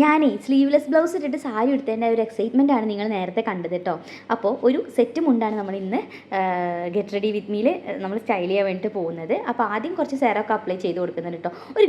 ഞാനേ sleeveless blouse ഇട്ടിട്ട് സാരി എടുത്തതിൻ്റെ ഒരു എക്സൈറ്റ്മെൻ്റ് ആണ് നിങ്ങൾ നേരത്തെ കണ്ടത് കേട്ടോ. അപ്പോൾ ഒരു സെറ്റ് മുണ്ടാണ് നമ്മൾ ഇന്ന് ഗെറ്റ് റെഡി വിത്ത് മീൽ നമ്മൾ സ്റ്റൈൽ ചെയ്യാൻ വേണ്ടിയിട്ട് പോകുന്നത്. അപ്പോൾ ആദ്യം കുറച്ച് സെറമൊക്കെ അപ്ലൈ ചെയ്ത് കൊടുക്കുന്നുണ്ട് കേട്ടോ. ഒരു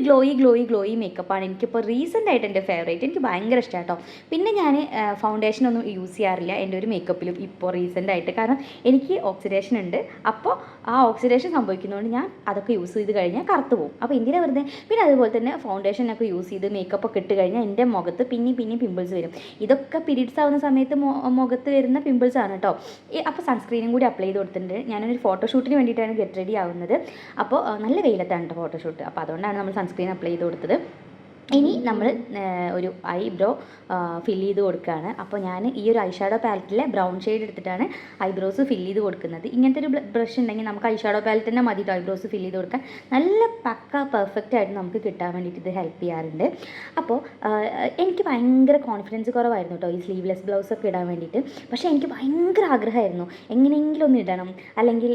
ഗ്ലോയി മേക്കപ്പാണ് എനിക്കിപ്പോൾ റീസെൻ്റ് ആയിട്ട് എൻ്റെ ഫേവറേറ്റ്. എനിക്ക് ഭയങ്കര ഇഷ്ടമാണ് കേട്ടോ. പിന്നെ ഞാൻ ഫൗണ്ടേഷനൊന്നും യൂസ് ചെയ്യാറില്ല എൻ്റെ ഒരു മേക്കപ്പിലും ഇപ്പോൾ റീസെൻ്റ് ആയിട്ട്. കാരണം എനിക്ക് ഓക്സിഡേഷൻ ഉണ്ട്. അപ്പോൾ ആ ഓക്സിഡേഷൻ സംഭവിക്കുന്നതുകൊണ്ട് ഞാൻ അതൊക്കെ യൂസ് ചെയ്ത് കഴിഞ്ഞാൽ കറുത്ത് പോകും. അപ്പോൾ എന്തിനാ വെറുതെ. പിന്നെ അതുപോലെ തന്നെ ഫൗണ്ടേഷനൊക്കെ യൂസ് ചെയ്ത് മേക്കപ്പൊക്കെ ഇട്ട് കഴിഞ്ഞാൽ എൻ്റെ മുഖത്ത് പിന്നെ പിമ്പിൾസ് വരും. ഇതൊക്കെ പീരീഡ്സ് ആവുന്ന സമയത്ത് മുഖത്ത് വരുന്ന പിമ്പിൾസ് ആണ് കേട്ടോ. അപ്പോൾ സൺസ്ക്രീനും കൂടി അപ്ലൈ ചെയ്ത് കൊടുത്തിട്ടുണ്ട്. ഞാനൊരു ഫോട്ടോഷൂട്ടിന് വേണ്ടിയിട്ടാണ് ഗെറ്റ് റെഡി ആവുന്നത്. അപ്പോൾ നല്ല വെയിലത്താണ് കേട്ടോ ഫോട്ടോഷൂട്ട്. അപ്പോൾ അതുകൊണ്ടാണ് നമ്മൾ സൺസ്ക്രീൻ അപ്ലൈ ചെയ്ത് കൊടുത്തത്. ഇനി നമ്മൾ ഒരു ഐബ്രോ ഫില്ല് ചെയ്ത് കൊടുക്കുകയാണ്. അപ്പോൾ ഞാൻ ഈ ഒരു ഐഷാഡോ പാലറ്റിലെ ബ്രൗൺ ഷെയ്ഡ് എടുത്തിട്ടാണ് ഐബ്രോസ് ഫില്ല് ചെയ്ത് കൊടുക്കുന്നത്. ഇങ്ങനത്തെ ഒരു ബ്രഷ് ഉണ്ടെങ്കിൽ നമുക്ക് ഐഷാഡോ പാലറ്റ് തന്നെ മതി ഐബ്രോസ് ഫില്ല് ചെയ്ത് കൊടുക്കാൻ. നല്ല പെർഫെക്റ്റ് ആയിട്ട് നമുക്ക് കിട്ടാൻ വേണ്ടിയിട്ട് ഇത് ഹെൽപ്പ് ചെയ്യാറുണ്ട്. അപ്പോൾ എനിക്ക് ഭയങ്കര കോൺഫിഡൻസ് കുറവായിരുന്നു കേട്ടോ ഈ സ്ലീവ്ലെസ് ബ്ലൗസൊക്കെ ഇടാൻ വേണ്ടിയിട്ട്. പക്ഷേ എനിക്ക് ഭയങ്കര ആഗ്രഹമായിരുന്നു എങ്ങനെയെങ്കിലും ഒന്ന് ഇടണം, അല്ലെങ്കിൽ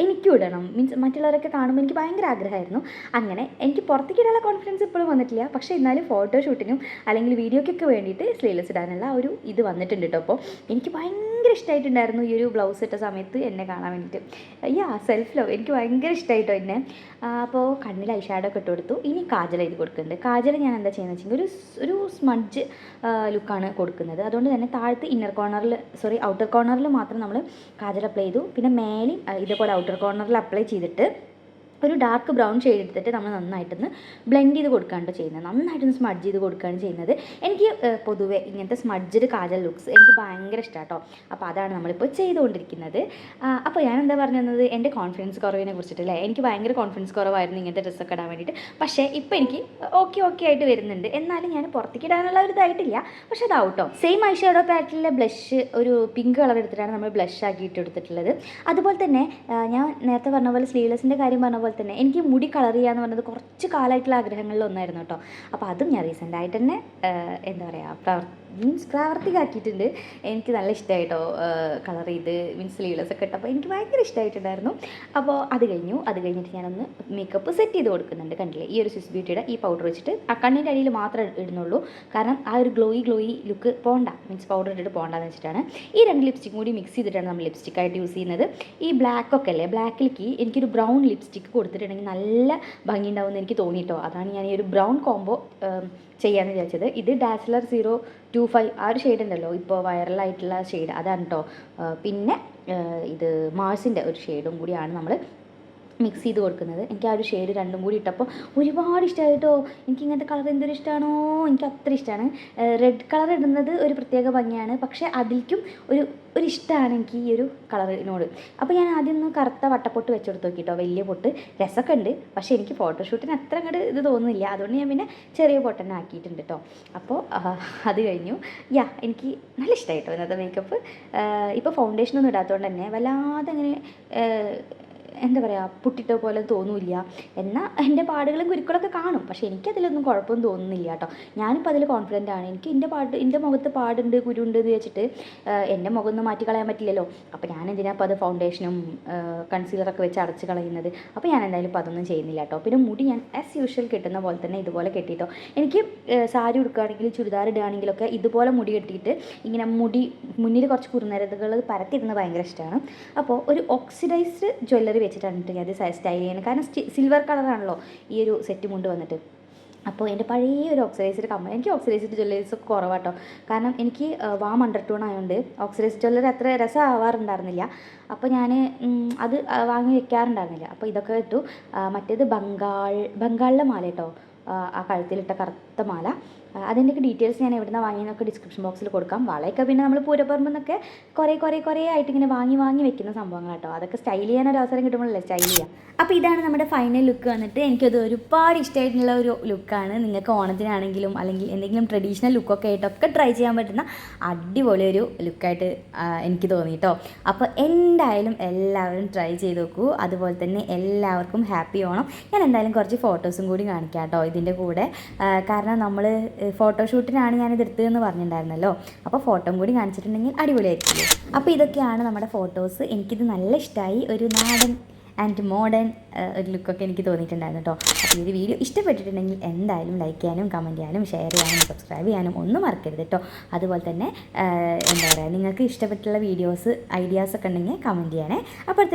എനിക്കും ഇടണം. മീൻസ് മറ്റുള്ളവരൊക്കെ കാണുമ്പോൾ എനിക്ക് ഭയങ്കര ആഗ്രഹമായിരുന്നു. അങ്ങനെ എനിക്ക് പുറത്തേക്ക് ഇടാനുള്ള കോൺഫിഡൻസ് ഇപ്പോഴും വന്നിട്ടില്ല. പക്ഷേ എന്നാലും ഫോട്ടോഷൂട്ടിനും അല്ലെങ്കിൽ വീഡിയോക്കൊക്കെ വേണ്ടിയിട്ട് സ്ലീവ്ലെസ് ഇടാനുള്ള ഒരു ഇത് വന്നിട്ടുണ്ട് കേട്ടോ. അപ്പോൾ എനിക്ക് ഭയങ്കര ഇഷ്ടമായിട്ടുണ്ടായിരുന്നു ഈ ഒരു ബ്ലൗസ് ഇട്ട സമയത്ത് എന്നെ കാണാൻ വേണ്ടിയിട്ട്. സെൽഫ് ലവ് എനിക്ക് ഭയങ്കര ഇഷ്ടമായിട്ടോ എന്നെ. അപ്പോൾ കണ്ണിൽ ഐഷാഡോ ഒക്കെ ഇട്ട് കൊടുത്തു. ഇനി കാജൽ എഴുതി കൊടുക്കുന്നുണ്ട്. കാജൽ ഞാൻ എന്താ ചെയ്യുന്നത് വെച്ചെങ്കിൽ ഒരു സ്മഡ്ജ് ലുക്കാണ് കൊടുക്കുന്നത്. അതുകൊണ്ട് തന്നെ താഴത്ത് ഔട്ടർ കോർണറിൽ മാത്രം നമ്മൾ കാജൽ അപ്ലൈ ചെയ്തു. പിന്നെ മേലെയും ഇതേപോലെ ഔട്ടർ കോർണറിൽ അപ്ലൈ ചെയ്തിട്ട് ഒരു ഡാർക്ക് ബ്രൗൺ ഷെയ്ഡ് എടുത്തിട്ട് നമ്മൾ നന്നായിട്ടൊന്ന് ബ്ലെൻഡ് ചെയ്ത് കൊടുക്കുകയാണ് ചെയ്യുന്നത്. നന്നായിട്ടൊന്ന് സ്മഡ്ജ് ചെയ്ത് കൊടുക്കുകയാണ് ചെയ്യുന്നത്. എനിക്ക് പൊതുവേ ഇങ്ങനത്തെ സ്മഡ്ജഡ് കാജൽ ലുക്സ് എനിക്ക് ഭയങ്കര ഇഷ്ടമാണ് കേട്ടോ. അപ്പോൾ അതാണ് നമ്മളിപ്പോൾ ചെയ്തുകൊണ്ടിരിക്കുന്നത്. അപ്പോൾ ഞാൻ എന്താ പറഞ്ഞു തന്നത് എൻ്റെ കോൺഫിഡൻസ് കുറവിനെ കുറിച്ചിട്ടല്ലേ. എനിക്ക് ഭയങ്കര കോൺഫിഡൻസ് കുറവായിരുന്നു ഇങ്ങനത്തെ ഡ്രസ്സൊക്കെ ഇടാൻ വേണ്ടിയിട്ട്. പക്ഷേ ഇപ്പോൾ എനിക്ക് ഓക്കെ ആയിട്ട് വരുന്നുണ്ട്. എന്നാലും ഞാൻ പുറത്തേക്ക് ഇടാനുള്ള ഒരു ഇതായിട്ടില്ല. പക്ഷേ അതാവും കേട്ടോ. സെയിം ഐഷാഡോ പാലറ്റിലെ ബ്ലഷ് ഒരു പിങ്ക് കളർ എടുത്തിട്ടാണ് നമ്മൾ ബ്ലഷ് ആക്കിയിട്ട് എടുത്തിട്ടുള്ളത്. അതുപോലെ തന്നെ ഞാൻ നേരത്തെ പറഞ്ഞ പോലെ സ്ലീവ്ലെസ്സിൻ്റെ കാര്യം പറഞ്ഞ പോലെ തന്നെ എനിക്ക് മുടി കളർ ചെയ്യാന്ന് പറഞ്ഞത് കുറച്ച് കാലമായിട്ടുള്ള ആഗ്രഹങ്ങളിൽ ഒന്നായിരുന്നു കേട്ടോ. അപ്പോൾ അതും ഞാൻ റീസെൻ്റായിട്ട് തന്നെ എന്താ പറയുക പ്രാവർത്തികമാക്കിയിട്ടുണ്ട്. എനിക്ക് നല്ല ഇഷ്ടമായിട്ടോ കളർ ചെയ്ത് സ്ലീവ്ലെസ് ഒക്കെ ഇട്ടപ്പോൾ എനിക്ക് ഭയങ്കര ഇഷ്ടമായിട്ടുണ്ടായിരുന്നു. അപ്പോൾ അത് കഴിഞ്ഞിട്ട് ഞാനൊന്ന് മേക്കപ്പ് സെറ്റ് ചെയ്ത് കൊടുക്കുന്നുണ്ട്. കണ്ടില്ലേ ഈ ഒരു സ്വിസ് ബ്യൂട്ടിയുടെ ഈ പൗഡർ വെച്ചിട്ട് ആ കണ്ണിൻ്റെ അടിയിൽ മാത്രമേ ഇടുന്നുള്ളൂ. കാരണം ആ ഒരു ഗ്ലോയി ലുക്ക് പോണ്ട, പൗഡർ ഇട്ടിട്ട് പോകണ്ടെന്ന് വെച്ചിട്ടാണ്. ഈ രണ്ട് ലിപ്സ്റ്റിക്കും കൂടി മിക്സ് ചെയ്തിട്ടാണ് നമ്മൾ ലിപ്സ്റ്റിക്കായിട്ട് യൂസ് ചെയ്യുന്നത്. ഈ ബ്ലാക്കൊക്കെ അല്ലേ, ബ്ലാക്കിലേക്ക് എനിക്കൊരു ബ്രൗൺ ലിപ്സ്റ്റിക്ക് കൊടുത്തിട്ടുണ്ടെങ്കിൽ നല്ല ഭംഗി ഉണ്ടാവുമെന്ന് എനിക്ക് തോന്നിയിട്ടോ. അതാണ് ഞാൻ ഈ ഒരു ബ്രൗൺ കോംബോ ചെയ്യാമെന്ന് വിചാരിച്ചത്. ഇത് ഡാസ്ലർ 025 ആ ഒരു ഷെയ്ഡ് ഉണ്ടല്ലോ ഇപ്പോൾ വൈറലായിട്ടുള്ള ഷെയ്ഡ്, അതാണ് കേട്ടോ. പിന്നെ ഇത് മാഴ്സിൻ്റെ ഒരു ഷെയ്ഡും കൂടിയാണ് നമ്മൾ മിക്സ് ചെയ്ത് കൊടുക്കുന്നത്. എനിക്ക് ആ ഒരു ഷെയ്ഡ് രണ്ടും കൂടി ഇട്ടപ്പോൾ ഒരുപാട് ഇഷ്ടമായിട്ടോ. എനിക്ക് ഇങ്ങനത്തെ കളർ എന്തൊരു ഇഷ്ടമാണോ, എനിക്ക് അത്ര ഇഷ്ടമാണ്. റെഡ് കളർ ഇടുന്നത് ഒരു പ്രത്യേക ഭംഗിയാണ്. പക്ഷേ അതിലേക്കും ഒരു ഇഷ്ടമാണ് എനിക്ക് ഈ ഒരു കളറിനോട്. അപ്പോൾ ഞാൻ ആദ്യം ഒന്ന് കറുത്ത വട്ടപ്പൊട്ട് വെച്ച് കൊടുത്ത് നോക്കിട്ടോ. വലിയ പൊട്ട് രസമൊക്കെ ഉണ്ട്, പക്ഷേ എനിക്ക് ഫോട്ടോഷൂട്ടിന് അത്ര അങ്ങോട്ട് ഇത് തോന്നുന്നില്ല. അതുകൊണ്ട് ഞാൻ പിന്നെ ചെറിയ പൊട്ട് തന്നെ ആക്കിയിട്ടുണ്ട് കേട്ടോ. അപ്പോൾ അത് കഴിഞ്ഞു. എനിക്ക് നല്ല ഇഷ്ടമായിട്ടോ ഇന്നത്തെ മേക്കപ്പ്. ഇപ്പോൾ ഫൗണ്ടേഷനൊന്നും ഇടാത്തതുകൊണ്ട് തന്നെ വല്ലാതെ അങ്ങനെ എന്താ പറയുക പുട്ടിട്ട പോലെ തോന്നില്ല. എന്നാൽ എൻ്റെ പാടുകളും കുരുക്കളൊക്കെ കാണും, പക്ഷേ എനിക്കതിലൊന്നും കുഴപ്പമൊന്നും തോന്നുന്നില്ല കേട്ടോ. ഞാനിപ്പോൾ അതിൽ കോൺഫിഡൻ്റ് ആണ്. എനിക്ക് എൻ്റെ മുഖത്ത് പാടുണ്ട് കുരുണ്ട് എന്ന് വെച്ചിട്ട് എൻ്റെ മുഖം ഒന്നും മാറ്റി കളയാൻ പറ്റില്ലല്ലോ. അപ്പോൾ ഞാൻ എന്തിനാ അപ്പോൾ അത് ഫൗണ്ടേഷനും കൺസീലറൊക്കെ വെച്ച് അടച്ച് കളയുന്നത്. അപ്പോൾ ഞാൻ എന്തായാലും ഇപ്പോൾ അതൊന്നും ചെയ്യുന്നില്ല കേട്ടോ. പിന്നെ മുടി ഞാൻ ആസ് യൂഷ്വൽ കെട്ടുന്ന പോലെ തന്നെ ഇതുപോലെ കെട്ടിയിട്ടോ. എനിക്ക് സാരി ഉടുക്കുകയാണെങ്കിലും ചുരിദാർ ഇടുകയാണെങ്കിലൊക്കെ ഇതുപോലെ മുടി കെട്ടിയിട്ട് ഇങ്ങനെ മുടി മുന്നിൽ കുറച്ച് കുറുനരതുകൾ പരത്തിടുന്നത് ഭയങ്കര ഇഷ്ടമാണ്. അപ്പോൾ ഒരു ഓക്സിഡൈസ്ഡ് ജ്വല്ലറി വെച്ചിട്ടാണ് ഞാൻ സ്റ്റൈൽ ചെയ്യുന്നത്. കാരണം സിൽവർ കളറാണല്ലോ ഈ ഒരു സെറ്റ് മുണ്ട് വന്നിട്ട്. അപ്പോൾ എൻ്റെ പഴയ ഒരു ഓക്സിഡൈസ്ഡ് കമ്മൽ, എനിക്ക് ഓക്സിഡൈസ്ഡ് ജ്വല്ലറീസ് ഒക്കെ കുറവാട്ടോ. കാരണം എനിക്ക് വാം അണ്ടർടോൺ ആയതുകൊണ്ട് ഓക്സിഡൈസ്ഡ് ജ്വല്ലറി അത്ര രസമാവാറുണ്ടായിരുന്നില്ല. അപ്പോൾ ഞാൻ അത് വാങ്ങി വെക്കാറുണ്ടായിരുന്നില്ല. അപ്പോൾ ഇതൊക്കെ ഇട്ടു. മറ്റേത് ബംഗാളിലെ മാല കേട്ടോ, ആ കഴുത്തിലിട്ട കറുത്ത മാല. അതിൻ്റെയൊക്കെ ഡീറ്റെയിൽസ് ഞാൻ എവിടെ നിന്ന് വാങ്ങിയെന്നൊക്കെ ഡിസ്ക്രിപ്ഷൻ ബോക്സിൽ കൊടുക്കാം. വളയൊക്കെ പിന്നെ നമ്മൾ പൂരപ്പറമ്പിൽ നിന്നൊക്കെ കുറേ ആയിട്ട് ഇങ്ങനെ വാങ്ങി വെക്കുന്ന സംഭവങ്ങൾ കേട്ടോ. അതൊക്കെ സ്റ്റൈൽ ചെയ്യാനൊരു അവസരം കിട്ടുമ്പോഴല്ലേ സ്റ്റൈൽ ചെയ്യാം. അപ്പോൾ ഇതാണ് നമ്മുടെ ഫൈനൽ ലുക്ക് വന്നിട്ട്. എനിക്കത് ഒരുപാട് ഇഷ്ടമായിട്ടുള്ള ഒരു ലുക്കാണ്. നിങ്ങൾക്ക് ഓണത്തിനാണെങ്കിലും അല്ലെങ്കിൽ എന്തെങ്കിലും ട്രഡീഷണൽ ലുക്കൊക്കെ ആയിട്ടൊക്കെ ട്രൈ ചെയ്യാൻ പറ്റുന്ന അടിപൊളി ഒരു ലുക്കായിട്ട് എനിക്ക് തോന്നി കേട്ടോ. അപ്പോൾ എന്തായാലും എല്ലാവരും ട്രൈ ചെയ്ത് നോക്കൂ. അതുപോലെ തന്നെ എല്ലാവർക്കും ഹാപ്പി ഓണം. ഞാൻ എന്തായാലും കുറച്ച് ഫോട്ടോസും കൂടി കാണിക്കാം കേട്ടോ ഇതിൻ്റെ കൂടെ. കാരണം നമ്മൾ ഫോട്ടോഷൂട്ടിനാണ് ഞാനിത് എടുത്തതെന്ന് പറഞ്ഞിട്ടുണ്ടായിരുന്നല്ലോ. അപ്പോൾ ഫോട്ടോ കൂടി കാണിച്ചിട്ടുണ്ടെങ്കിൽ അടിപൊളിയായിരിക്കും. അപ്പോൾ ഇതൊക്കെയാണ് നമ്മുടെ ഫോട്ടോസ്. എനിക്കിത് നല്ല ഇഷ്ടമായി. ഒരു ആൻഡ് മോഡേൺ ഒരു ലുക്കൊക്കെ എനിക്ക് തോന്നിയിട്ടുണ്ടായിരുന്നു കേട്ടോ. അപ്പോൾ ഈ ഒരു വീഡിയോ ഇഷ്ടപ്പെട്ടിട്ടുണ്ടെങ്കിൽ എന്തായാലും ലൈക്ക് ചെയ്യാനും കമൻറ്റ് ചെയ്യാനും ഷെയർ ചെയ്യാനും സബ്സ്ക്രൈബ് ചെയ്യാനും ഒന്നും മറക്കരുത് കേട്ടോ. അതുപോലെ തന്നെ എന്താ പറയുക, നിങ്ങൾക്ക് ഇഷ്ടപ്പെട്ടുള്ള വീഡിയോസ് ഐഡിയാസൊക്കെ ഉണ്ടെങ്കിൽ കമൻറ്റ് ചെയ്യണേ. അപ്പോൾ